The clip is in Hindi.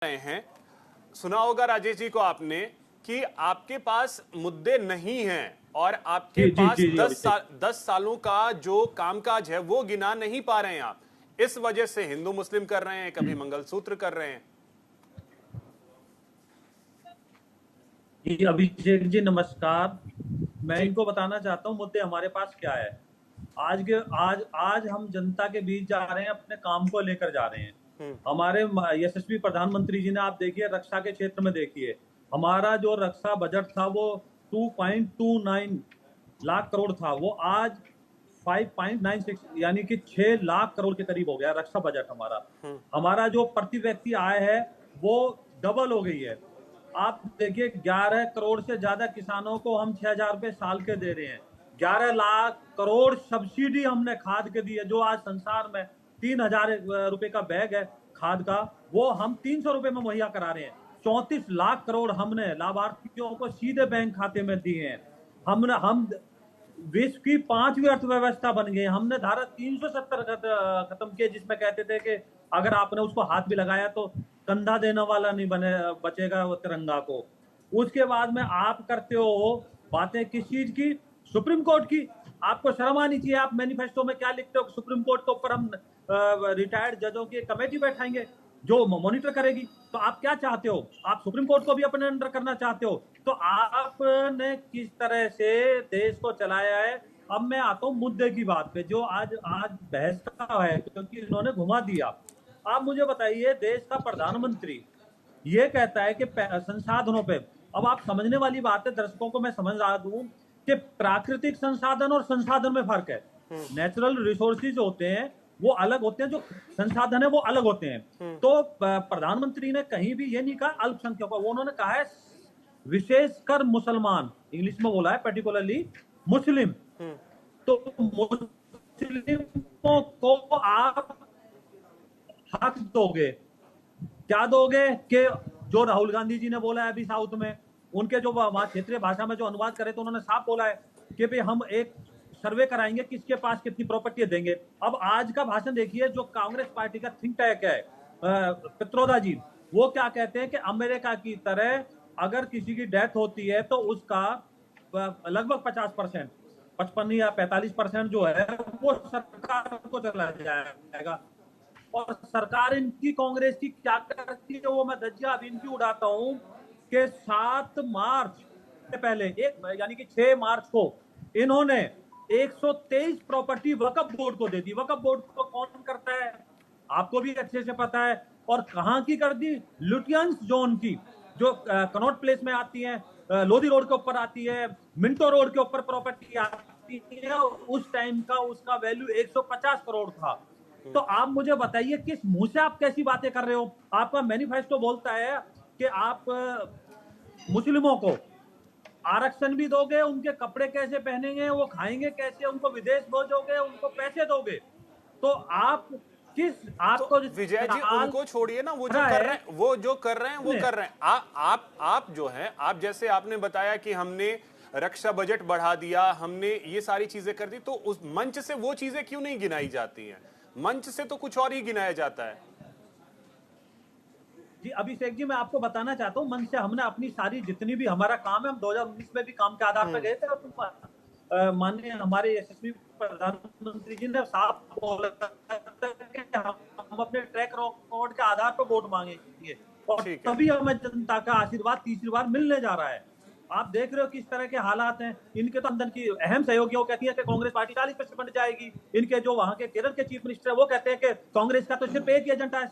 रहे हैं, सुना होगा राजेश जी को आपने कि आपके पास मुद्दे नहीं हैं और आपके जी जी पास जी जी अभिषेक। 10 सालों का जो कामकाज है वो गिना नहीं पा रहे हैं आप। इस वजह से हिंदू मुस्लिम कर रहे हैं, कभी मंगलसूत्र कर रहे हैं। जी अभिषेक जी नमस्कार। मैं जी। इनको बताना चाहता हूँ मुद्दे हमारे पास क्या है। आज आज हम जनता के बीच जा रहे हैं, अपने काम को लेकर जा रहे हैं। हमारे यशस्वी प्रधानमंत्री जी ने, आप देखिए रक्षा के क्षेत्र में देखिए, हमारा जो रक्षा बजट था वो 2.29 लाख करोड़ था, वो आज 5.96 यानी कि 6 लाख करोड़ के करीब हो गया रक्षा बजट हमारा। हमारा जो प्रति व्यक्ति आय है वो डबल हो गई है। आप देखिए 11 करोड़ से ज्यादा किसानों को हम 6,000 रुपए साल के दे रहे हैं। 11 लाख करोड़ सब्सिडी हमने खाद के दी है, जो आज संसार में 3,000 रुपए का बैग है खाद का, वो हम 300 रुपए में मुहैया करा रहे हैं। 34 लाख करोड़ हमने लाभार्थियों को सीधे बैंक खाते में दिए हैं। हम विश्व की 5वीं अर्थव्यवस्था बन गई। हमने धारा 370 खत्म किए, जिसमें कहते थे कि अगर आपने उसको हाथ भी लगाया तो कंधा देने वाला नहीं बचेगा वो तिरंगा को। उसके बाद में आप करते हो बातें किस चीज की? सुप्रीम कोर्ट की। आपको शर्म आनी चाहिए। आप मैनिफेस्टो में क्या लिखते हो? सुप्रीम कोर्ट के ऊपर हम रिटायर्ड जजों की कमेटी बैठाएंगे जो मॉनिटर करेगी। तो आप क्या चाहते हो? आप सुप्रीम कोर्ट को भी अपने अंडर करना चाहते हो? तो आपने किस तरह से देश को चलाया है। अब मैं आता हूं मुद्दे की बात पे, जो आज आज बहस का है, क्योंकि इन्होंने घुमा दिया। आप मुझे बताइए, देश का प्रधानमंत्री ये कहता है कि संसाधनों पे, अब आप समझने वाली बात है, दर्शकों को मैं समझ रहा दूं कि प्राकृतिक संसाधन और संसाधन में फर्क है। नेचुरल रिसोर्सेज होते हैं वो अलग होते हैं, जो संसाधन है वो अलग होते हैं। तो प्रधानमंत्री ने कहीं भी ये नहीं कहा अल्पसंख्यकों, वो उन्होंने कहा है विशेषकर मुसलमान, इंग्लिश में बोला है पर्टिकुलरली मुस्लिम। तो मुस्लिमों को आप हक दोगे, क्या दोगे? कि जो राहुल गांधी जी ने बोला है अभी साउथ में, उनके जो वहां क्षेत्रीय भाषा में जो अनुवाद करे तो उन्होंने साफ बोला है कि भाई हम एक सर्वे कराएंगे, किसके पास कितनी प्रॉपर्टी देंगे। अब आज का भाषण देखिए, जो कांग्रेस पार्टी का थिंक टैंक है पित्रोदा जी, वो क्या कहते हैं कि अमेरिका की तरह अगर किसी की डेथ होती है तो उसका लगभग 50%, 55 या 45% जो है वो सरकार को चला जाएगा। और सरकार इनकी कांग्रेस की क्या करती है वो मैं धज्जियां अभी इनकी उड़ाता हूं कि 7 मार्च से पहले, एक यानी कि 6 मार्च को इन्होंने 123 प्रॉपर्टी वक्फ बोर्ड को दे दी। वक्फ बोर्ड को कौन करता है आपको भी अच्छे से पता है। और कहां की कर दी? लुटियंस जोन की, जो कनॉट प्लेस में आती है, लोधी रोड के ऊपर आती है, मिंटो रोड के ऊपर प्रॉपर्टी आती है। उस टाइम का उसका वैल्यू 150 करोड़ था। तो आप मुझे बताइए, किस मुंह से आप कैसी बातें कर रहे हो? आपका मैनिफेस्टो बोलता है कि आप मुस्लिमों को आरक्षण भी दोगे, उनके कपड़े कैसे पहनेंगे, वो खाएंगे कैसे, उनको विदेश भेजोगे, उनको पैसे दोगे। तो आप किस, तो आपको विजय जी चाल उनको छोड़िए ना, वो जो रहा कर है रहे हैं वो कर रहे हैं। आप जो हैं, आप जैसे आपने बताया कि हमने रक्षा बजट बढ़ा दिया, हमने ये सारी चीजें कर दी, तो उस मंच से वो चीजें क्यों नहीं गिनाई जाती हैं? मंच से तो कुछ और ही गिनाया जाता है। जी अभिषेक जी, मैं आपको बताना चाहता हूँ, मन से हमने अपनी सारी जितनी भी हमारा काम है, हम 2019 में भी काम के आधार पर गए थे, और माननीय हमारे यशस्वी प्रधानमंत्री जी ने साफ बोला था कि हम अपने ट्रैक रिकॉर्ड के आधार पर वोट मांगेंगे, और ठीक है। तभी हमें जनता का आशीर्वाद तीसरी बार मिलने जा रहा है। आप देख रहे हो किस तरह के हालात हैं। इनके तो अंदर की अहम सहयोगियों कहती है कि कांग्रेस पार्टी 40% बन जाएगी। इनके जो वहां के केरल के चीफ मिनिस्टर है वो कहते हैं कि कांग्रेस का तो सिर्फ एक ही एजेंडा है,